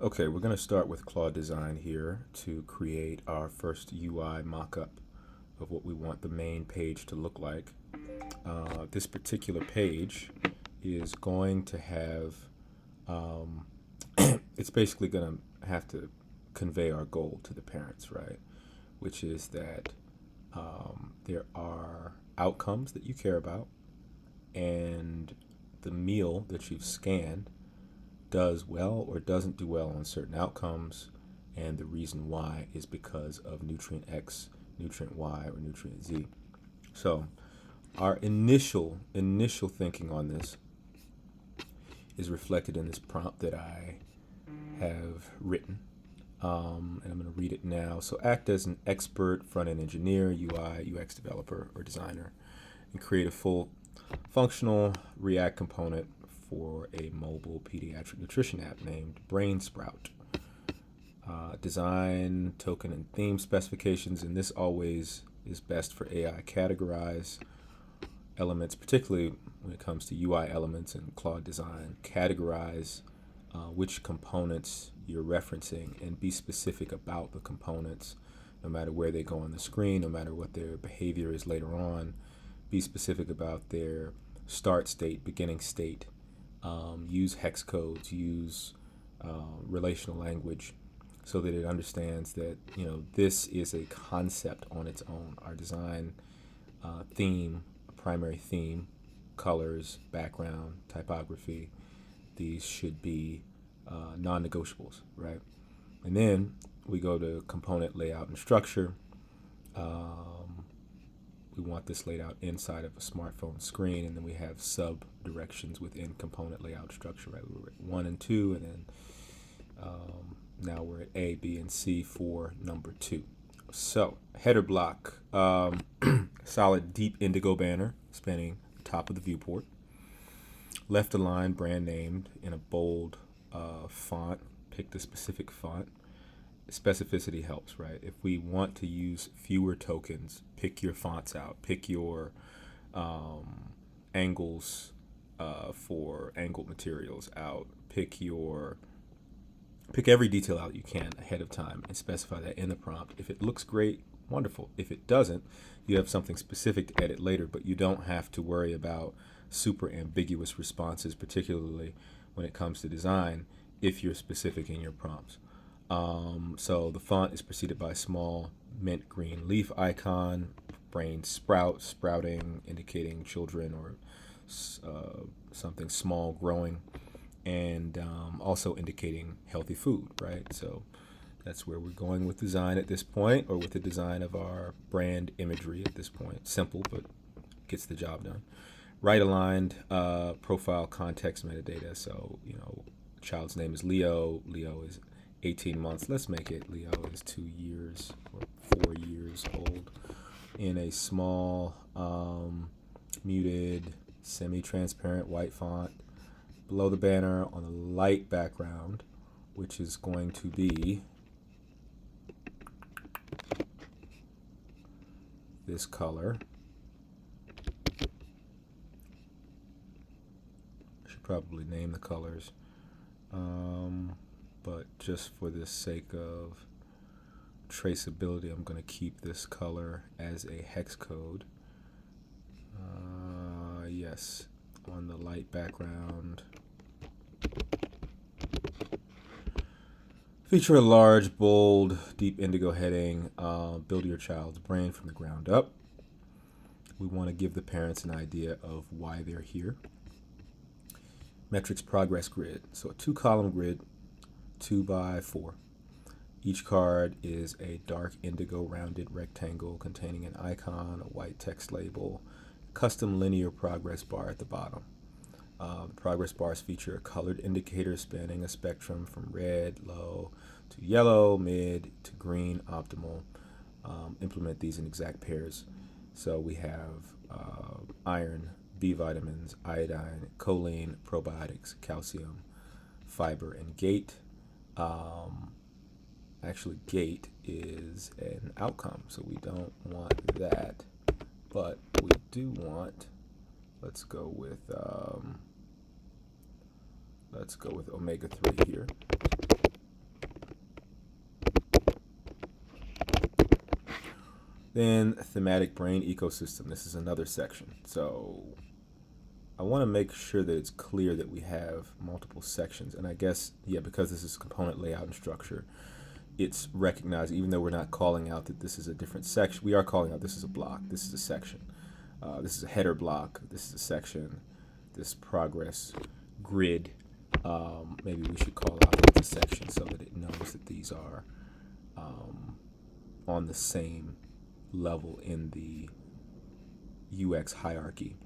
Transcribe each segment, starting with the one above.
Okay, we're going to start with Claude Design here to create our first UI mockup of what we want the main page to look like. This particular page is going to have, it's basically going to have to convey our goal to the parents, right? Which is that there are outcomes that you care about, and the meal that you've scanned does well or doesn't do well on certain outcomes, and the reason why is because of nutrient X, nutrient Y, or nutrient Z. So our initial thinking on this is reflected in this prompt that I have written, and I'm going to read it now. So act as an expert front-end engineer, UI, UX developer, or designer, and create a full functional React component for a mobile pediatric nutrition app named Brain Sprout. Design, token, and theme specifications, and this always is best for AI categorize elements, particularly when it comes to UI elements and Claude Design. Categorize which components you're referencing and be specific about the components, no matter where they go on the screen, no matter what their behavior is later on. Be specific about their start state, beginning state. Use hex codes, use relational language, so that it understands that this is a concept on its own. Our design theme, primary theme, colors, background, typography, these should be non-negotiables, right? And then we go to component layout and structure. We want this laid out inside of a smartphone screen, and then we have sub directions within component layout structure, right? We were at 1 and 2, and then now we're at A, B, and C for number 2. So header block, solid deep indigo banner spanning the top of the viewport. Left aligned, brand named in a bold font. Pick the specific font. Specificity helps, right? If we want to use fewer tokens, pick your fonts out. Pick your angles for angled materials out. Pick every detail out you can ahead of time and specify that in the prompt. If it looks great, wonderful. If it doesn't, you have something specific to edit later, but you don't have to worry about super ambiguous responses, particularly when it comes to design, if you're specific in your prompts. So the font is preceded by a small mint green leaf icon, brain sprout, sprouting, indicating children or something small growing, and also indicating healthy food, right? So that's where we're going with design at this point, or with the design of our brand imagery at this point. Simple, but gets the job done. Right aligned, profile context metadata. So, child's name is Leo. Leo is 18 months. Let's make it Leo is 2 years or 4 years old. In a small, muted, semi-transparent white font. Below the banner on a light background, which is going to be this color. I should probably name the colors, but just for the sake of traceability, I'm going to keep this color as a hex code. Yes, on the light background. Feature a large, bold, deep indigo heading. Build your child's brain from the ground up. We want to give the parents an idea of why they're here. Metrics progress grid. So a 2-column grid, 2x4. Each card is a dark indigo rounded rectangle containing an icon, a white text label, custom linear progress bar at the bottom. The progress bars feature a colored indicator spanning a spectrum from red, low, to yellow, mid, to green, optimal. Implement these in exact pairs. So we have iron, B vitamins, iodine, choline, probiotics, calcium, fiber, and gate. Actually, gate is an outcome, so we don't want that, but we do want, let's go with omega-3 here. Then thematic brain ecosystem. This is another section. So I want to make sure that it's clear that we have multiple sections. And I guess, yeah, because this is component layout and structure, it's recognized, even though we're not calling out that this is a different section, we are calling out this is a block, this is a section. This is a header block, this is a section, this progress grid. Maybe we should call out that it's a section so that it knows that these are on the same level in the UX hierarchy.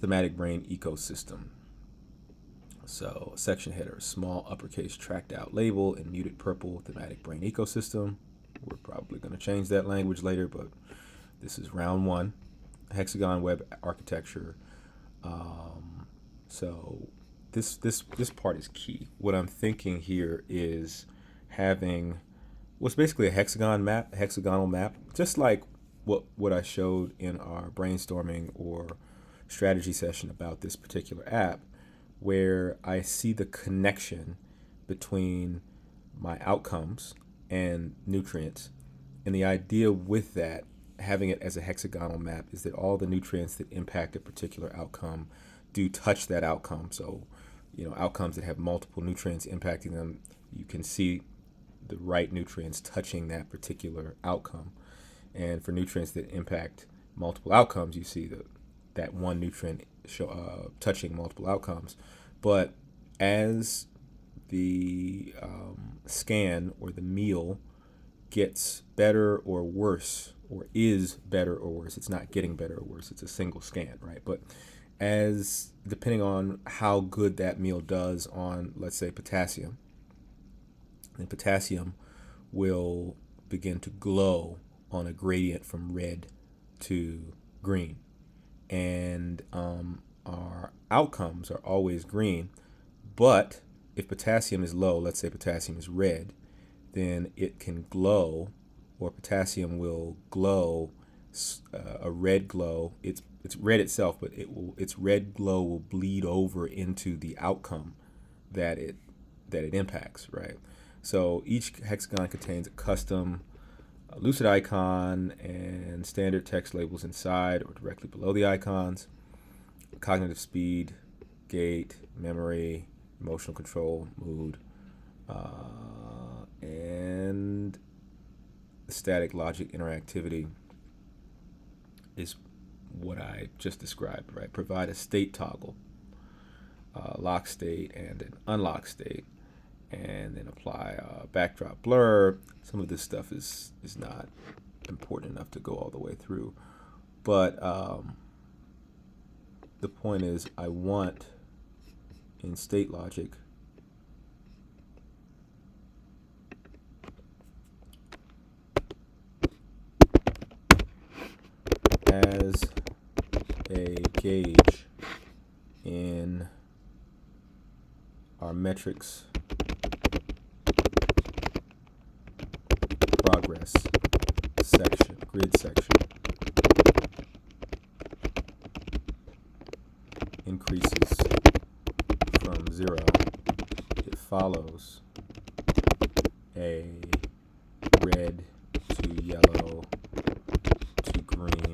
Thematic brain ecosystem. So section header, small uppercase tracked out label in muted purple, thematic brain ecosystem. We're probably going to change that language later, but this is round one, hexagon web architecture. So this part is key. What I'm thinking here is having what's basically a hexagonal map, just like what I showed in our brainstorming or strategy session about this particular app, where I see the connection between my outcomes and nutrients. And the idea with that, having it as a hexagonal map, is that all the nutrients that impact a particular outcome do touch that outcome. So, outcomes that have multiple nutrients impacting them, you can see the right nutrients touching that particular outcome. And for nutrients that impact multiple outcomes, you see that one nutrient touching multiple outcomes. But as the scan or the meal gets better or worse, or is better or worse, it's not getting better or worse, it's a single scan, right? But as depending on how good that meal does on, let's say, potassium, and potassium will begin to glow on a gradient from red to green. And our outcomes are always green, but if potassium is low, let's say potassium is red, then it can glow, or potassium will glow a red glow. It's red itself, but its red glow will bleed over into the outcome that it impacts, right? So each hexagon contains a custom lucid icon and standard text labels inside or directly below the icons. Cognitive speed, gait, memory, emotional control, mood, and static logic interactivity is what I just described, right? Provide a state toggle, lock state and an unlock state, and then apply a backdrop blur. Some of this stuff is not important enough to go all the way through, but the point is, I want in state logic as a gauge in our metrics progress section, grid section, increases from 0, it follows a red to yellow to green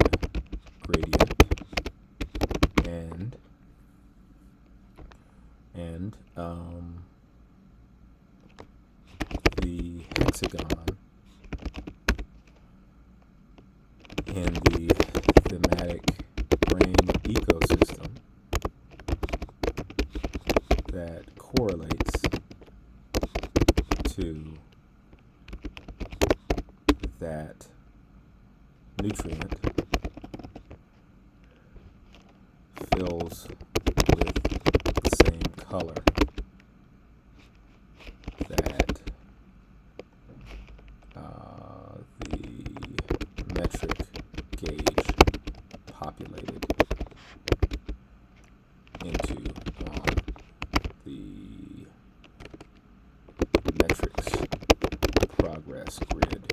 gradient, and the hexagon in the thematic brain ecosystem that correlates to that nutrient fills with the same color that the metric gauge populated into on the metrics progress grid.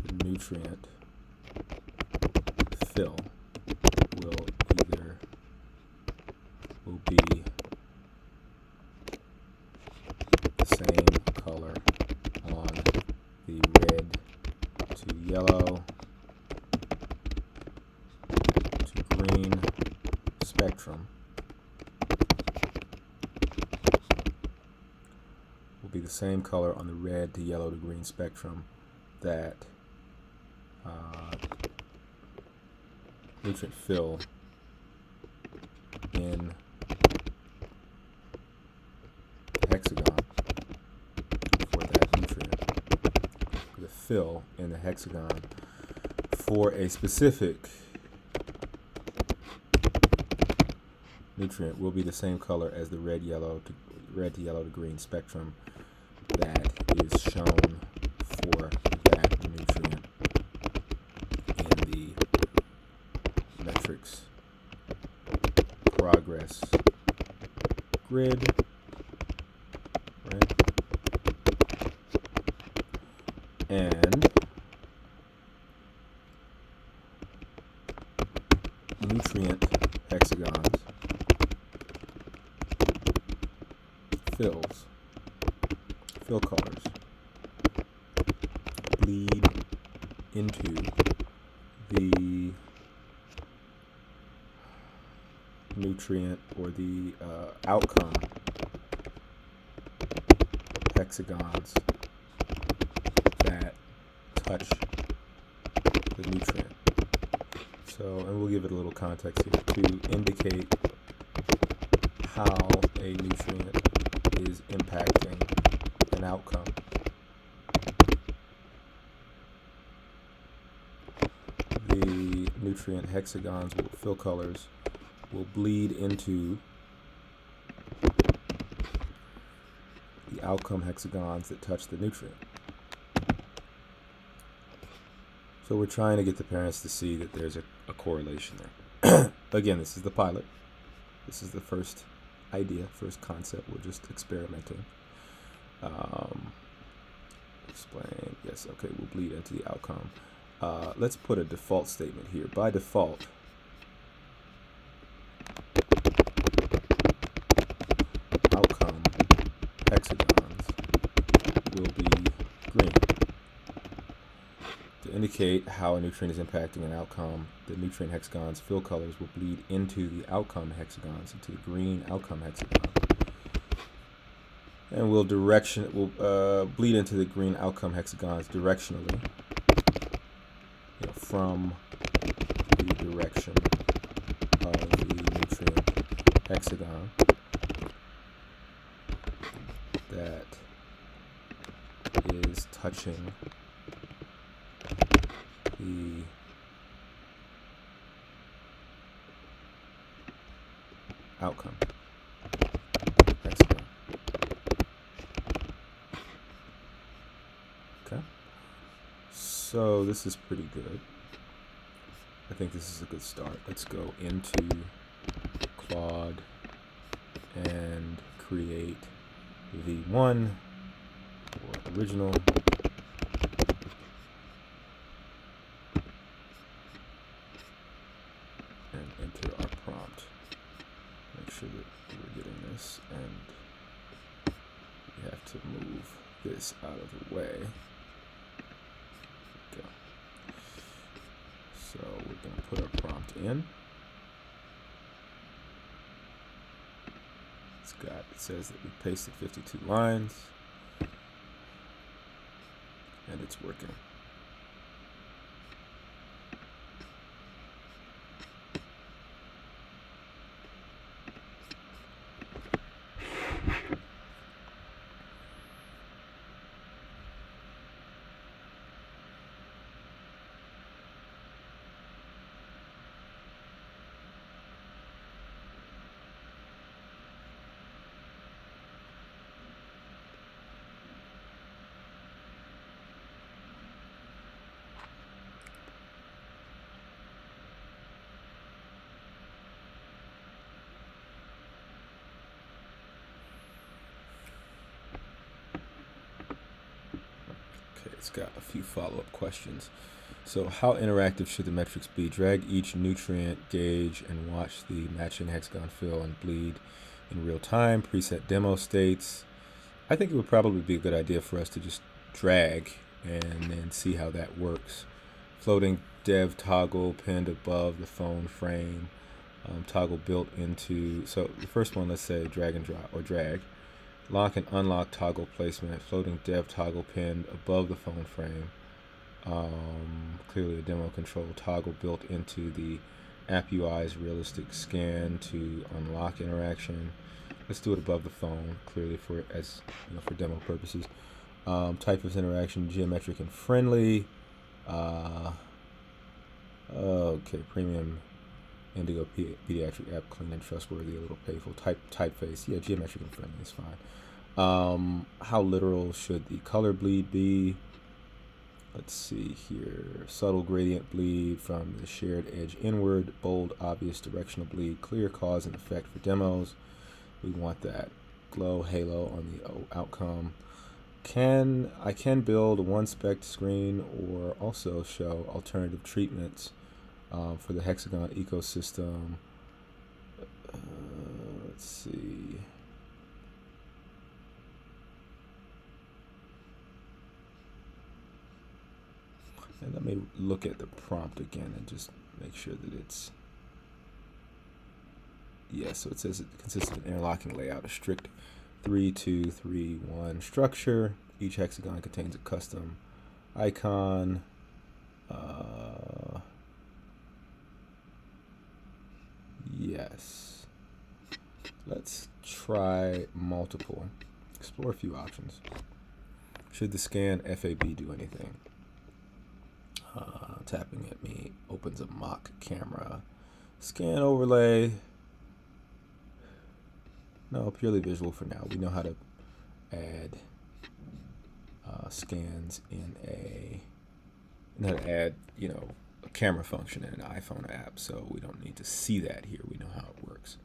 The nutrient fill will be green spectrum will be the same color on the red to yellow to green spectrum that nutrient fill in the hexagon for that nutrient. The fill in the hexagon for a specific nutrient will be the same color as the red to yellow to green spectrum that is shown for that nutrient in the metrics progress grid, right? And nutrient hexagons fill colors bleed into the nutrient or the outcome hexagons that touch the nutrient. So, and we'll give it a little context here to indicate how a nutrient is impacting an outcome. The nutrient hexagons, fill colors, will bleed into the outcome hexagons that touch the nutrient. So we're trying to get the parents to see that there's a correlation there. Again, this is the pilot. This is the first idea, first concept. We're just experimenting. Explain. Yes, okay, we'll bleed into the outcome. Let's put a default statement here. By default, outcome hexagons will be green. To indicate how a nutrient is impacting an outcome, the nutrient hexagons fill colors will bleed into the outcome hexagons, into the green outcome hexagon. And we'll bleed into the green outcome hexagons directionally, from the direction of the nutrient hexagon that is touching the outcome hexagon. Okay, so this is pretty good. I think this is a good start. Let's go into Claude and create V1 or original. And enter our prompt. Make sure that we're getting this, and we have to move this out of the way. Go. So we're going to put our prompt in. It says that we pasted 52 lines, and it's working. It's got a few follow-up questions. So how interactive should the metrics be? Drag each nutrient gauge and watch the matching hexagon fill and bleed in real time. Preset demo states. I think it would probably be a good idea for us to just drag and then see how that works Floating dev toggle pinned above the phone frame. Toggle built into, so the first one, let's say drag and drop or drag. Lock and unlock toggle placement. Floating dev toggle pinned above the phone frame. Clearly a demo control toggle built into the app UI's realistic scan to unlock interaction. Let's do it above the phone, clearly for for demo purposes. Type of interaction, geometric and friendly. Okay, premium Indigo pediatric app, clean and trustworthy, a little playful. Typeface, yeah, geometric and friendly is fine. How literal should the color bleed be? Let's see here. Subtle gradient bleed from the shared edge inward. Bold, obvious directional bleed. Clear cause and effect for demos. We want that. Glow, halo on the outcome. I can build a one spec screen or also show alternative treatments for the hexagon ecosystem. Let's see. And let me look at the prompt again and just make sure that it's, so it says it consists of an interlocking layout, a strict 3-2-3-1 structure. Each hexagon contains a custom icon. Yes. Let's try multiple. Explore a few options. Should the scan FAB do anything? Tapping at me opens a mock camera. Scan overlay. No, purely visual for now. We know how to add scans in a camera function in an iPhone app, so we don't need to see that here. We know how it works.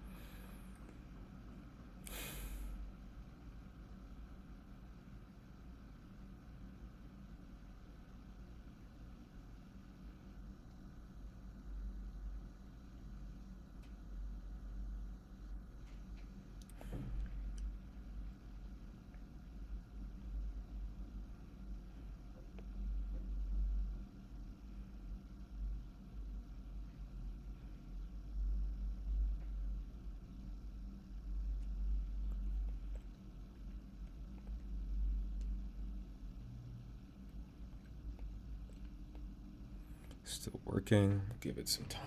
Still working. Give it some time.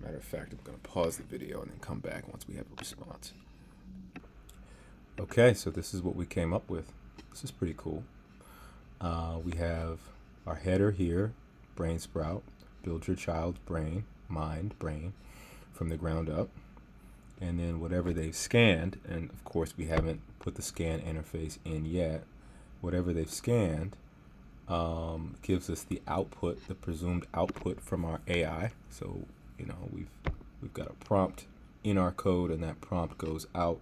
Matter of fact, I'm going to pause the video and then come back once we have a response. Okay, so this is what we came up with. This is pretty cool. We have our header here, brain sprout. Build your child's brain from the ground up. And then whatever they've scanned, and of course we haven't put the scan interface in yet, whatever they've scanned gives us the output, the presumed output from our AI. So, we've got a prompt in our code, and that prompt goes out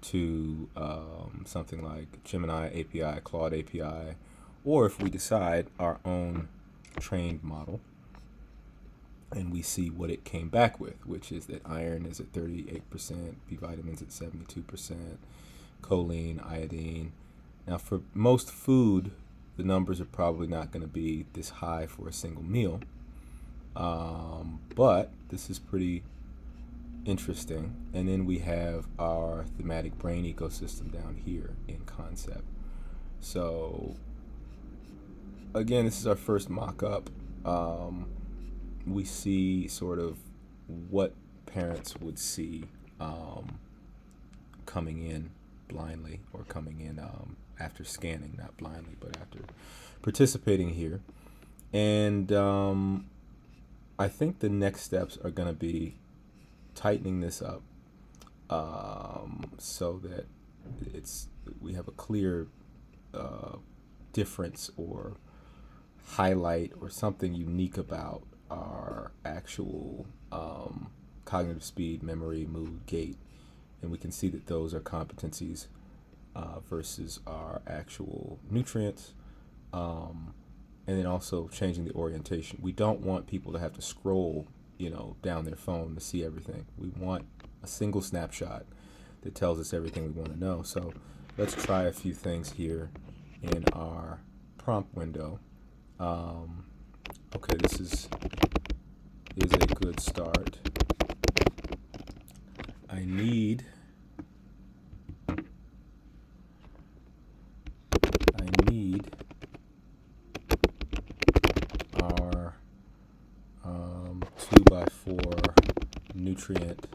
to something like Gemini API, Claude API, or if we decide our own trained model. And we see what it came back with, which is that iron is at 38%, B vitamins at 72%, choline, iodine. Now, for most food, the numbers are probably not going to be this high for a single meal. But this is pretty interesting. And then we have our thematic brain ecosystem down here in concept. So, again, this is our first mock-up. We see sort of what parents would see coming in blindly, or coming in after scanning, not blindly, but after participating here. And I think the next steps are going to be tightening this up so that we have a clear difference or highlight or something unique about our actual cognitive speed, memory, mood, gait, and we can see that those are competencies versus our actual nutrients. and then also changing the orientation. We don't want people to have to scroll, down their phone to see everything. We want a single snapshot that tells us everything we want to know. So let's try a few things here in our prompt window. Okay, this is a good start. I need our 2x4 nutrient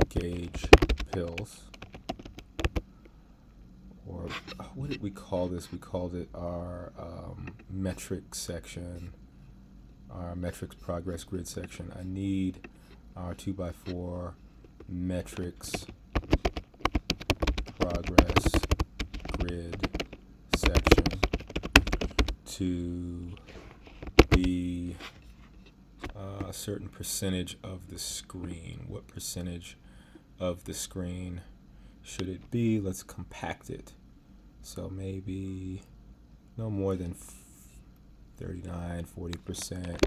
gauge pills. Or what did we call this? We called it our metrics section, our metrics progress grid section. I need our 2x4 metrics progress grid section to be a certain percentage of the screen. What percentage of the screen should it be? Let's compact it. So maybe no more than 39, 40%,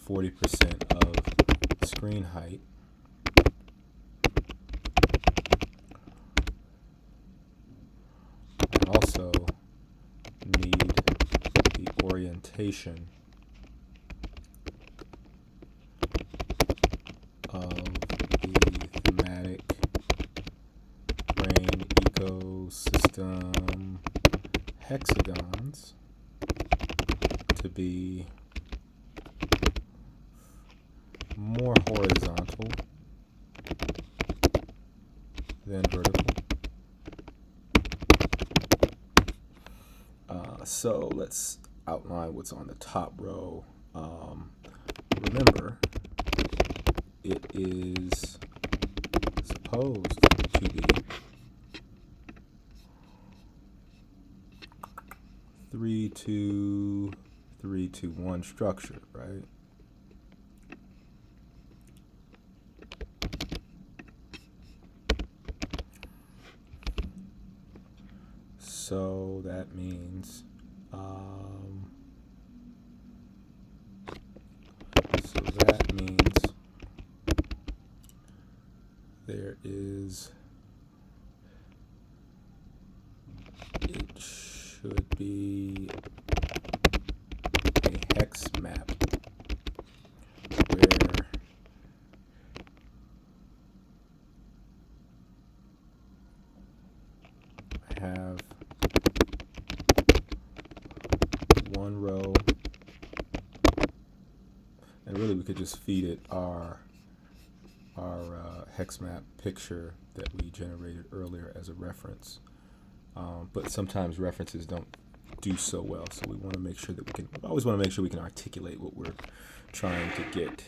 40% of screen height. I also need the orientation of the thematic brain ecosystem hexagons to be more horizontal than vertical. So let's outline what's on the top row. Remember, it is supposed to be 3-2-3-2-1 structure, right? So that means there is, it should be a hex map where I have one row, and really we could just feed it our hex map picture that we generated earlier as a reference. But sometimes references don't do so well, so we want to make sure that we always want to make sure we can articulate what we're trying to get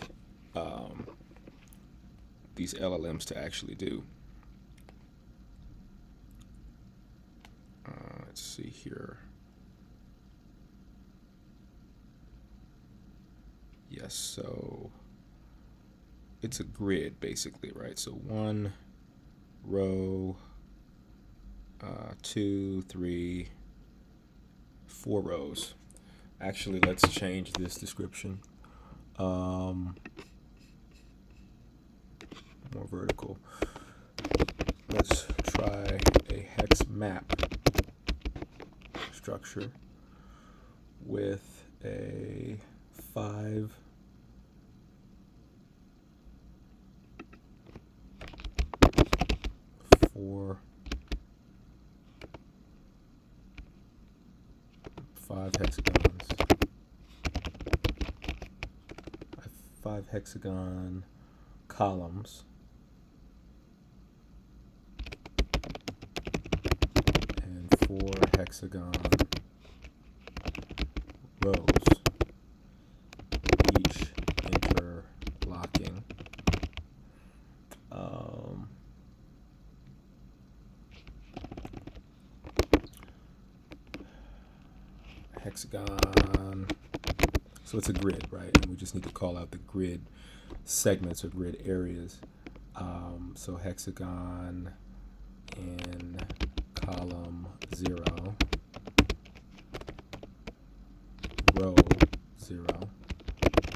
these LLMs to actually do. Let's see here. Yes, so it's a grid basically, right? So 1 row, 2, 3, 4 rows. Actually, let's change this description. More vertical. Let's try a hex map structure with a 5 hexagons. 5 hexagon columns and 4 hexagon rows, each interlocking. Hexagon. So it's a grid, right? And we just need to call out the grid segments or grid areas. So hexagon in column 0, row 0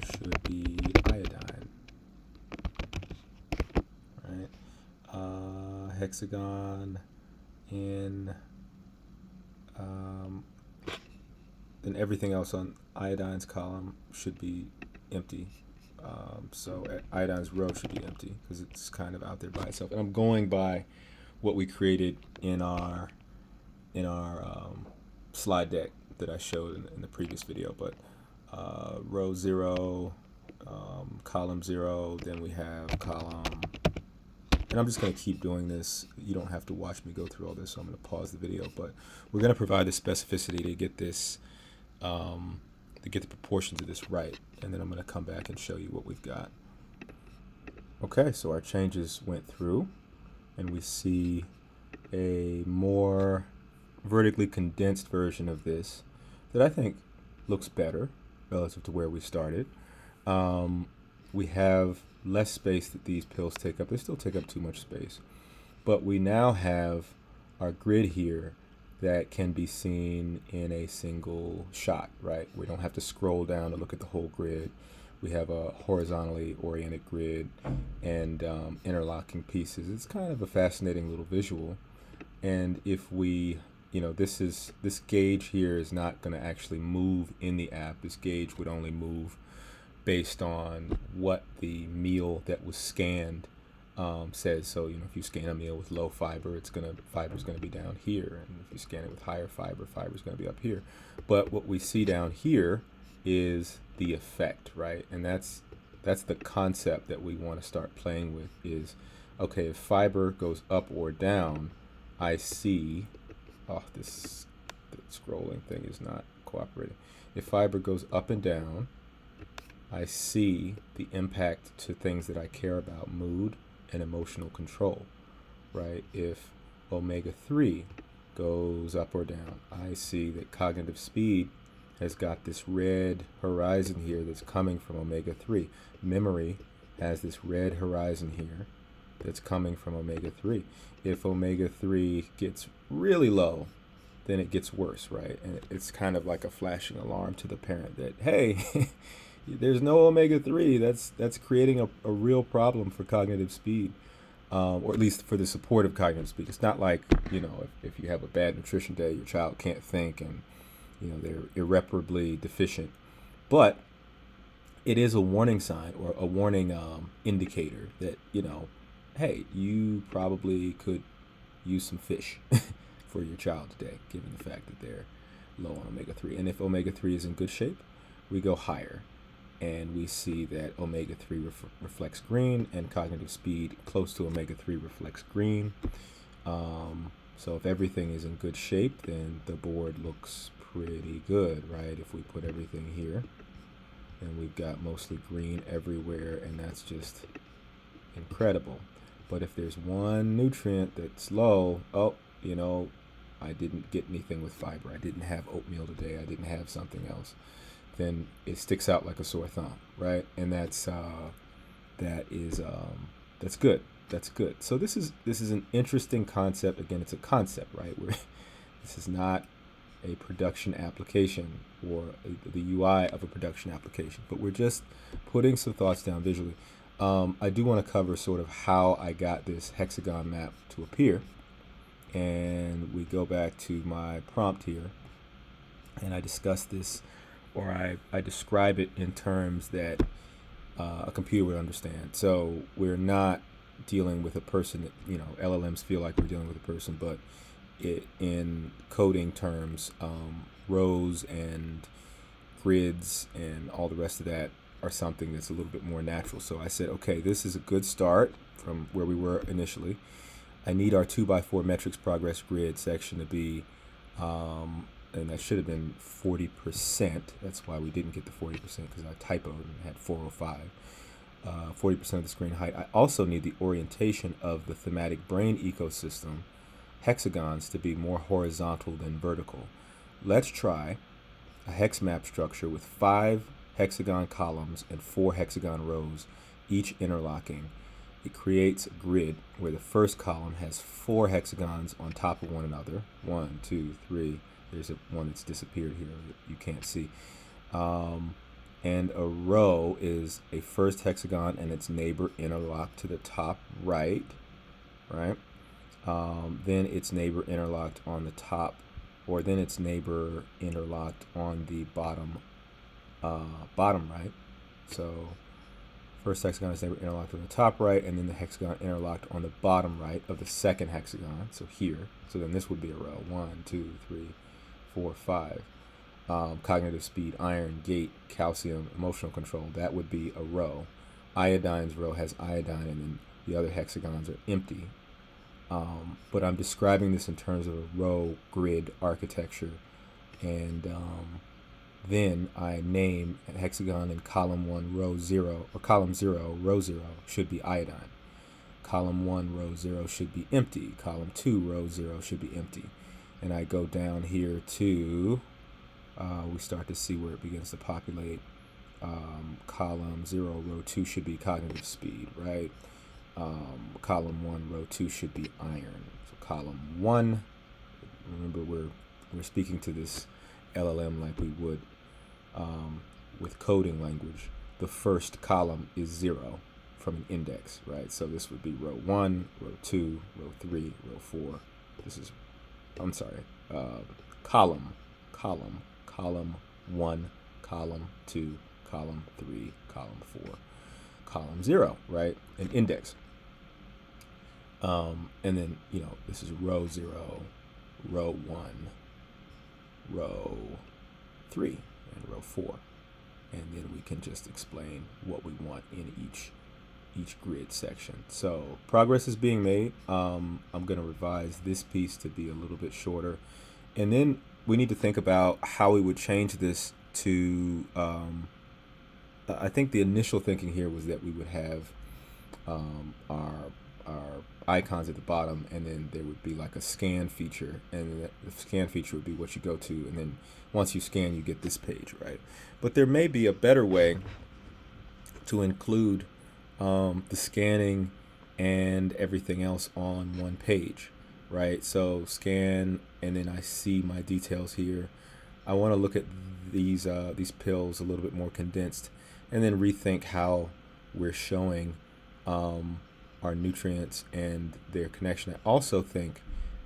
should be iodine, right? Hexagon in, then everything else on iodine's column should be empty. So iodine's row should be empty because it's kind of out there by itself. And I'm going by what we created in our slide deck that I showed in the previous video. But row 0, column 0, then we have column, and I'm just going to keep doing this. You don't have to watch me go through all this, so I'm going to pause the video. But we're going to provide the specificity to get this, to get the proportions of this right, and then I'm going to come back and show you what we've got. Okay, so our changes went through, and we see a more vertically condensed version of this that I think looks better relative to where we started. We have less space that these pills take up. They still take up too much space, but we now have our grid here that can be seen in a single shot, right? We don't have to scroll down to look at the whole grid. We have a horizontally oriented grid and interlocking pieces. It's kind of a fascinating little visual. And if we, this gauge here is not going to actually move in the app. This gauge would only move based on what the meal that was scanned says. So, if you scan a meal with low fiber, fiber's gonna be down here, and if you scan it with higher fiber, fiber's gonna be up here. But what we see down here is the effect, right? And that's the concept that we want to start playing with. Is okay, if fiber goes up or down, I see. Oh, the scrolling thing is not cooperating. If fiber goes up and down, I see the impact to things that I care about, mood and emotional control, right? If omega-3 goes up or down, I see that cognitive speed has got this red horizon here that's coming from omega-3. Memory has this red horizon here that's coming from omega-3. If omega-3 gets really low, then it gets worse, right? And it's kind of like a flashing alarm to the parent that, hey, there's no omega-3. That's creating a real problem for cognitive speed, or at least for the support of cognitive speed. It's not like, if you have a bad nutrition day, your child can't think and, they're irreparably deficient. But it is a warning sign or a warning indicator that, hey, you probably could use some fish for your child today, given the fact that they're low on omega-3. And if omega-3 is in good shape, we go higher. And we see that omega-3 reflects green, and cognitive speed close to omega-3 reflects green. So if everything is in good shape, then the board looks pretty good, right? If we put everything here, and we've got mostly green everywhere, and that's just incredible. But if there's one nutrient that's low, I didn't get anything with fiber. I didn't have oatmeal today. I didn't have something else. Then it sticks out like a sore thumb, right? And that's good. That's good. So this is an interesting concept. Again, it's a concept, right? This is not a production application or the UI of a production application, but we're just putting some thoughts down visually. I do want to cover sort of how I got this hexagon map to appear, and we go back to my prompt here, and I discuss this, or I describe it in terms that a computer would understand. So we're not dealing with a person that, LLMs feel like we're dealing with a person, but in coding terms, rows and grids and all the rest of that are something that's a little bit more natural. So I said, okay, this is a good start from where we were initially. I need our 2x4 metrics progress grid section to be, and that should have been 40%. That's why we didn't get the 40%, because I typoed and had 405. 40% of the screen height. I also need the orientation of the thematic brain ecosystem hexagons to be more horizontal than vertical. Let's try a hex map structure with 5 hexagon columns and 4 hexagon rows, each interlocking. it creates a grid where the first column has 4 hexagons on top of one another. 1, 2, 3. There's one that's disappeared here that you can't see. And a row is a first hexagon and its neighbor interlocked to the top right, right? Then its neighbor interlocked on the top, or then its neighbor interlocked on the bottom right. So first hexagon is neighbor interlocked on the top right, and then the hexagon interlocked on the bottom right of the second hexagon, so here. So then this would be a row. 1, 2, 3, 4, 5. Cognitive speed, iron, gate, calcium, emotional control, that would be a row. Iodine's row has iodine, and then the other hexagons are empty. But I'm describing this in terms of a row grid architecture, and then I name a hexagon in column 1, row 0, or column 0, row 0 should be iodine. Column 1, row 0 should be empty. Column 2, row 0 should be empty. And I go down here to, we start to see where it begins to populate. Column 0, row 2 should be cognitive speed, right? Column 1, row 2 should be iron. So column 1, remember we're speaking to this LLM like we would with coding language. The first column is 0 from an index, right? So this would be row 1, row 2, row 3, row 4. This is, I'm sorry, column 1, column 2, column 3, column 4, column 0, right? An index. And then, this is row 0, row 1, row 3, and row 4. And then we can just explain what we want in each grid section. So progress is being made. I'm going to revise this piece to be a little bit shorter. And then we need to think about how we would change this to, I think the initial thinking here was that we would have our icons at the bottom, and then there would be like a scan feature, and the scan feature would be what you go to, and then once you scan you get this page, right? But there may be a better way to include the scanning and everything else on one page, right? So scan, and then I see my details here. I want to look at these pills a little bit more condensed, and then rethink how we're showing our nutrients and their connection. I also think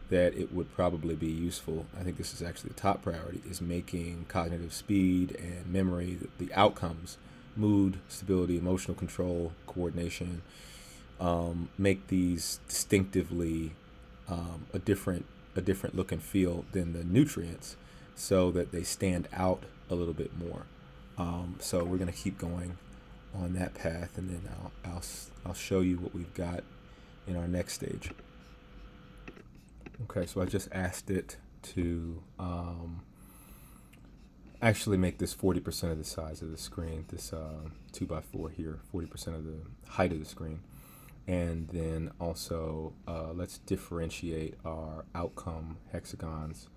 that it would probably be useful, I think this is actually the top priority, is making cognitive speed and memory, the outcomes, mood, stability, emotional control, coordination, make these distinctively a different look and feel than the nutrients, so that they stand out a little bit more. So we're going to keep going on that path, and then I'll show you what we've got in our next stage. Okay, so I just asked it to actually make this 40% of the size of the screen, this 2x4 here, 40% of the height of the screen. And then also let's differentiate our outcome hexagons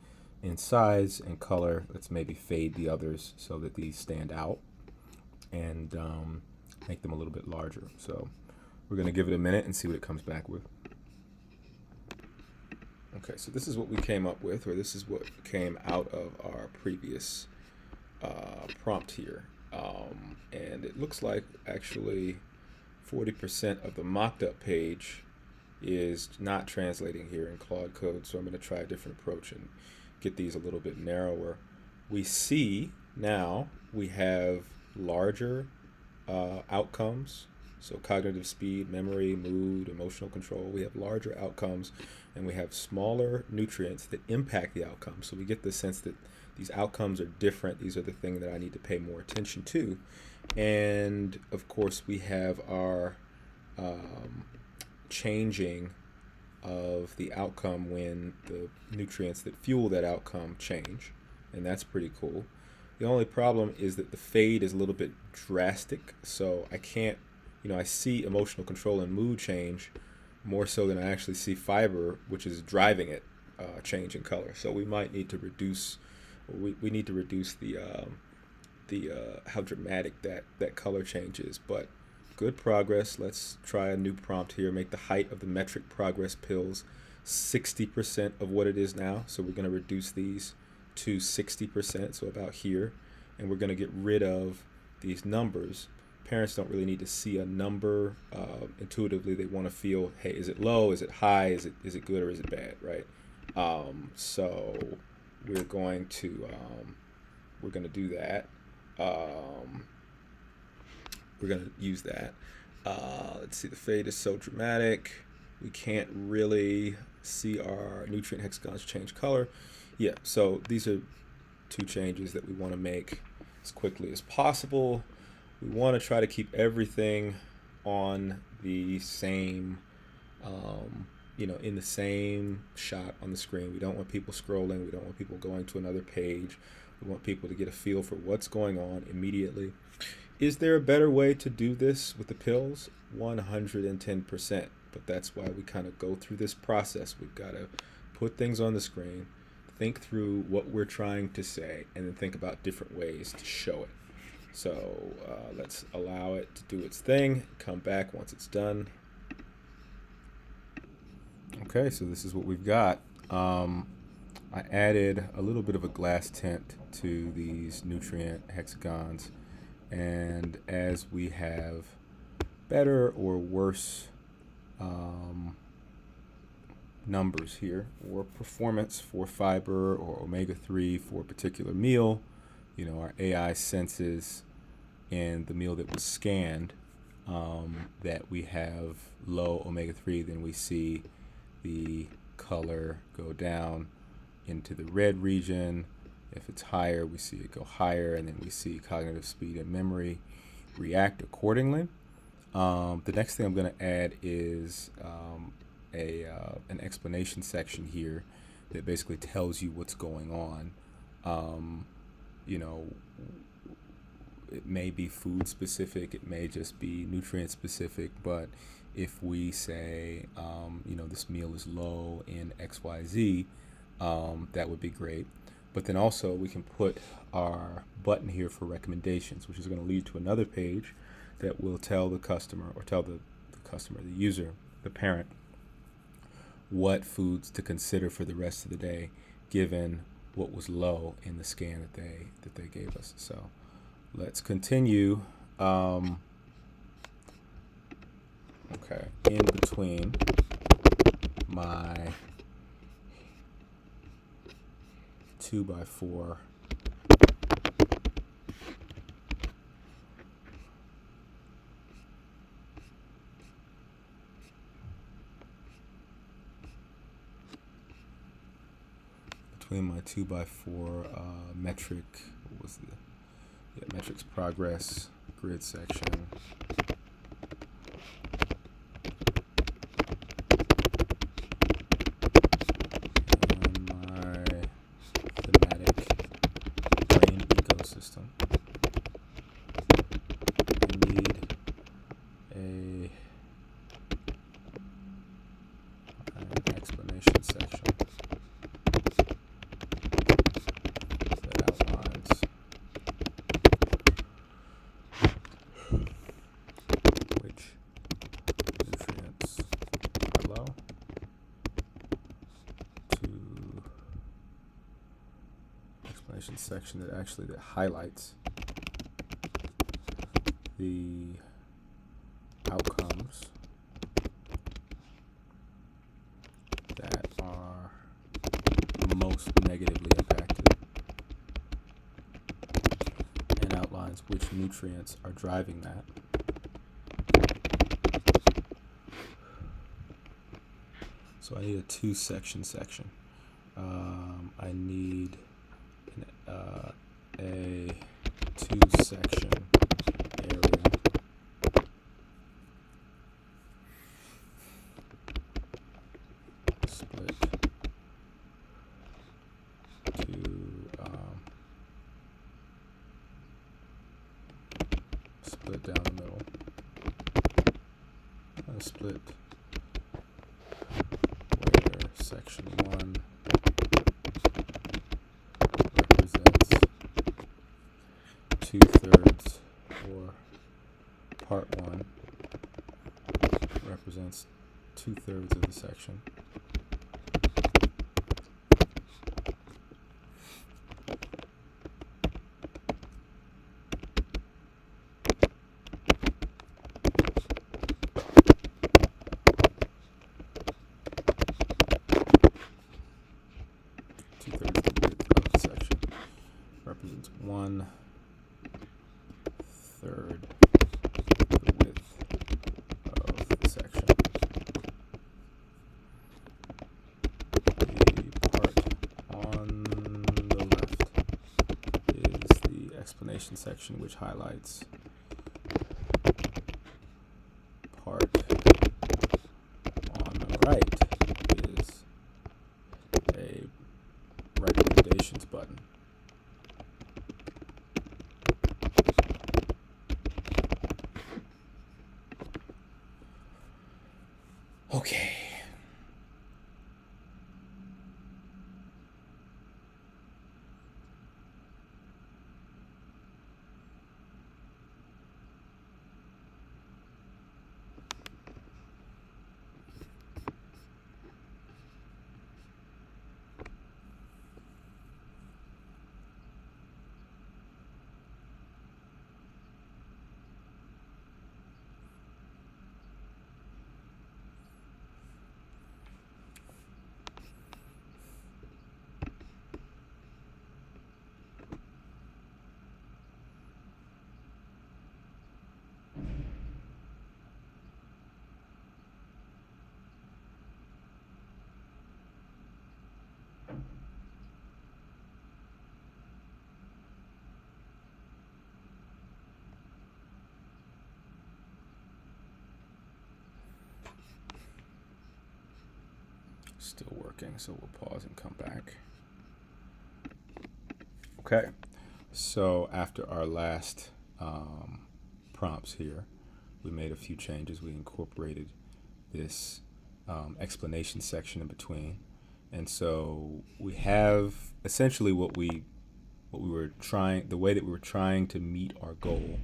in size and color. Let's maybe fade the others so that these stand out, and make them a little bit larger. So we're going to give it a minute and see what it comes back with. Okay, so this is what we came up with, or this is what came out of our previous prompt here. And it looks like actually 40% of the mocked up page is not translating here in Claude Code, so I'm going to try a different approach and get these a little bit narrower. We see now we have larger outcomes, so cognitive speed, memory, mood, emotional control. We have larger outcomes, and we have smaller nutrients that impact the outcomes. So we get the sense that these outcomes are different. These are the things that I need to pay more attention to. And of course we have our changing of the outcome when the nutrients that fuel that outcome change, and that's pretty cool. The only problem is that the fade is a little bit drastic, so I can't, I see emotional control and mood change more so than I actually see fiber, which is driving it, change in color. So we might need to reduce, we need to reduce the how dramatic that color change is. But good progress. Let's try a new prompt here. Make the height of the metric progress pills 60% of what it is now. So we're going to reduce these to 60%, so about here. And we're going to get rid of these numbers. Parents don't really need to see a number intuitively. They want to feel, hey, is it low? Is it high? Is it good or is it bad, right? So we're going to do that. We're going to use that. Let's see, the fade is so dramatic. We can't really see our nutrient hexagons change color. Yeah, so these are two changes that we want to make as quickly as possible. We want to try to keep everything on the same, in the same shot on the screen. We don't want people scrolling. We don't want people going to another page. We want people to get a feel for what's going on immediately. Is there a better way to do this with the pills? 110%. But that's why we kind of go through this process. We've got to put things on the screen, think through what we're trying to say, and then think about different ways to show it. So let's allow it to do its thing, come back once it's done. Okay, so this is what we've got. I added a little bit of a glass tint to these nutrient hexagons, and as we have better or worse numbers here, or performance for fiber or omega-3 for a particular meal, our AI senses in the meal that was scanned that we have low omega-3, then we see the color go down into the red region. If it's higher, we see it go higher, and then we see cognitive speed and memory react accordingly. The next thing I'm going to add is an explanation section here that basically tells you what's going on. It may be food specific, it may just be nutrient specific, but if we say, this meal is low in XYZ, that would be great. But then also we can put our button here for recommendations, which is going to lead to another page that will tell the customer, or tell the user, the parent, what foods to consider for the rest of the day, given what was low in the scan that they gave us. So let's continue. Okay, in between my 2x4 metric, what was metrics progress grid section. And my thematic brain ecosystem. I need an explanation section that outlines which nutrients are low, to explanation section that highlights the outcomes that are most negatively impacted, and outlines which nutrients are driving that. So I need a two-section section. I need a two-section area split to split down the middle. Split where section 1 represents 2/3 or part 1 represents 2/3 of the section. Represents 1/3 the width of the section. The part on the left is the explanation section, which highlights part on the right is a recommendations button. Okay. Still working, so we'll pause and come back. Okay, so after our last prompts here, we made a few changes. We incorporated this explanation section in between, and so we have essentially what we were trying, the way that we were trying to meet our goal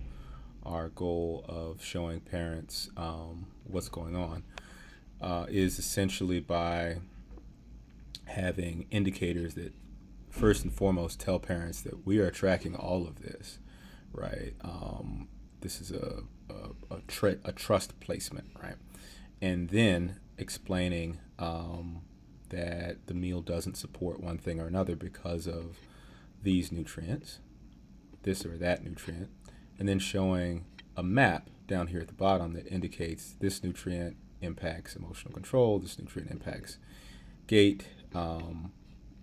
of showing parents what's going on is essentially by having indicators that first and foremost tell parents that we are tracking all of this, right? This is a trust placement, right? And then explaining that the meal doesn't support one thing or another because of these nutrients, this or that nutrient, and then showing a map down here at the bottom that indicates this nutrient impacts emotional control, this nutrient impacts gait,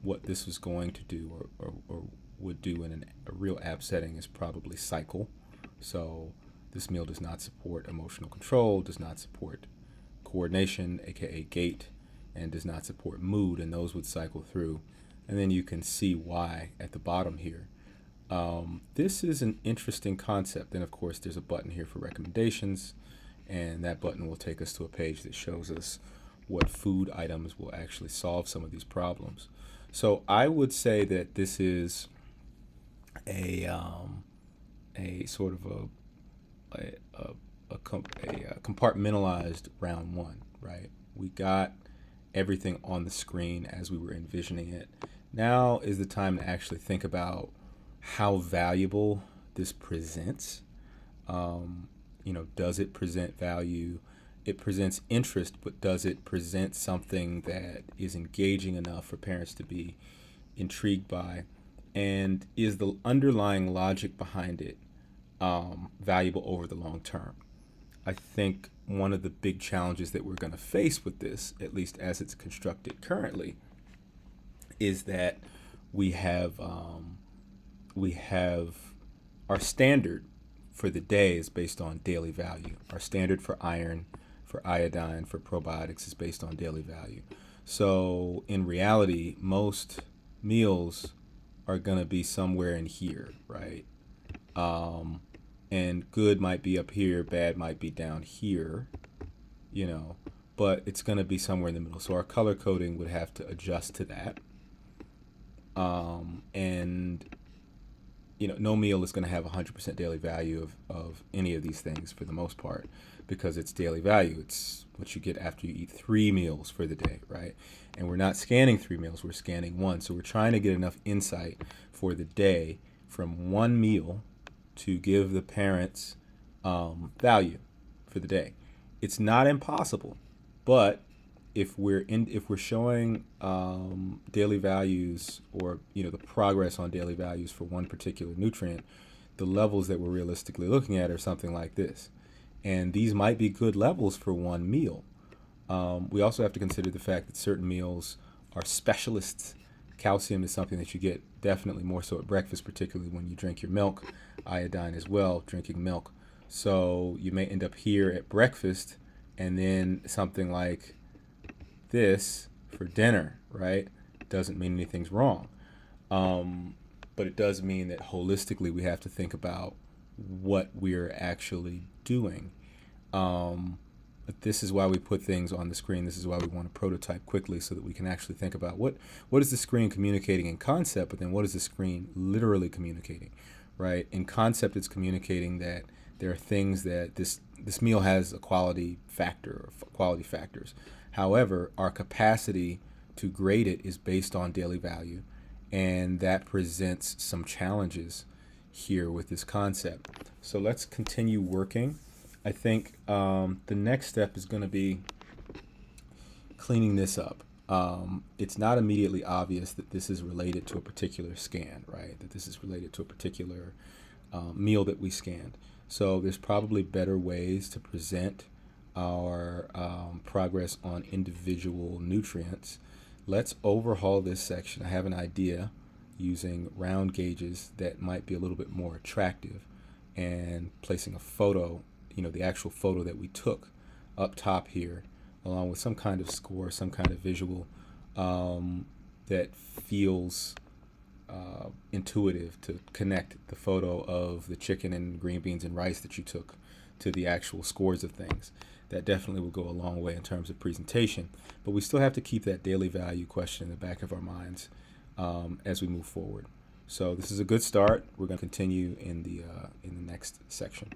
what this was going to do or would do in a real app setting is probably cycle. So this meal does not support emotional control, does not support coordination, aka gait, and does not support mood, and those would cycle through. And then you can see why at the bottom here. This is an interesting concept. Then, of course, there's a button here for recommendations, and that button will take us to a page that shows us what food items will actually solve some of these problems. So I would say that this is a sort of a compartmentalized round one, right? We got everything on the screen as we were envisioning it. Now is the time to actually think about how valuable this presents. Does it present value? It presents interest, but does it present something that is engaging enough for parents to be intrigued by? And is the underlying logic behind it valuable over the long term? I think one of the big challenges that we're going to face with this, at least as it's constructed currently, is that we have our standard for the day is based on daily value. Our standard for iron, for iodine, for probiotics is based on daily value. So in reality, most meals are going to be somewhere in here, right? And good might be up here, bad might be down here, but it's going to be somewhere in the middle. So our color coding would have to adjust to that. And no meal is going to have 100% daily value of any of these things for the most part, because it's daily value. It's what you get after you eat 3 meals for the day, right? And we're not scanning 3 meals, we're scanning 1. So we're trying to get enough insight for the day from 1 meal to give the parents value for the day. It's not impossible, but if we're showing daily values, or the progress on daily values for one particular nutrient, the levels that we're realistically looking at are something like this, and these might be good levels for 1 meal. We also have to consider the fact that certain meals are specialists. Calcium is something that you get definitely more so at breakfast, particularly when you drink your milk. Iodine as well, drinking milk. So you may end up here at breakfast, and then something like this for dinner, right? Doesn't mean anything's wrong. But it does mean that holistically we have to think about what we're actually doing. But this is why we put things on the screen. This is why we want to prototype quickly, so that we can actually think about what is the screen communicating in concept, but then what is the screen literally communicating, right? In concept, it's communicating that there are things that this meal has a quality factor, or quality factors. However, our capacity to grade it is based on daily value, and that presents some challenges here with this concept. So let's continue working. I think the next step is going to be cleaning this up. It's not immediately obvious that this is related to a particular scan, right? That this is related to a particular meal that we scanned. So there's probably better ways to present our progress on individual nutrients. Let's overhaul this section. I have an idea using round gauges that might be a little bit more attractive, and placing a photo, the actual photo that we took up top here, along with some kind of score, some kind of visual that feels intuitive, to connect the photo of the chicken and green beans and rice that you took to the actual scores of things. That definitely will go a long way in terms of presentation, but we still have to keep that daily value question in the back of our minds as we move forward. So this is a good start. We're going to continue in the next section.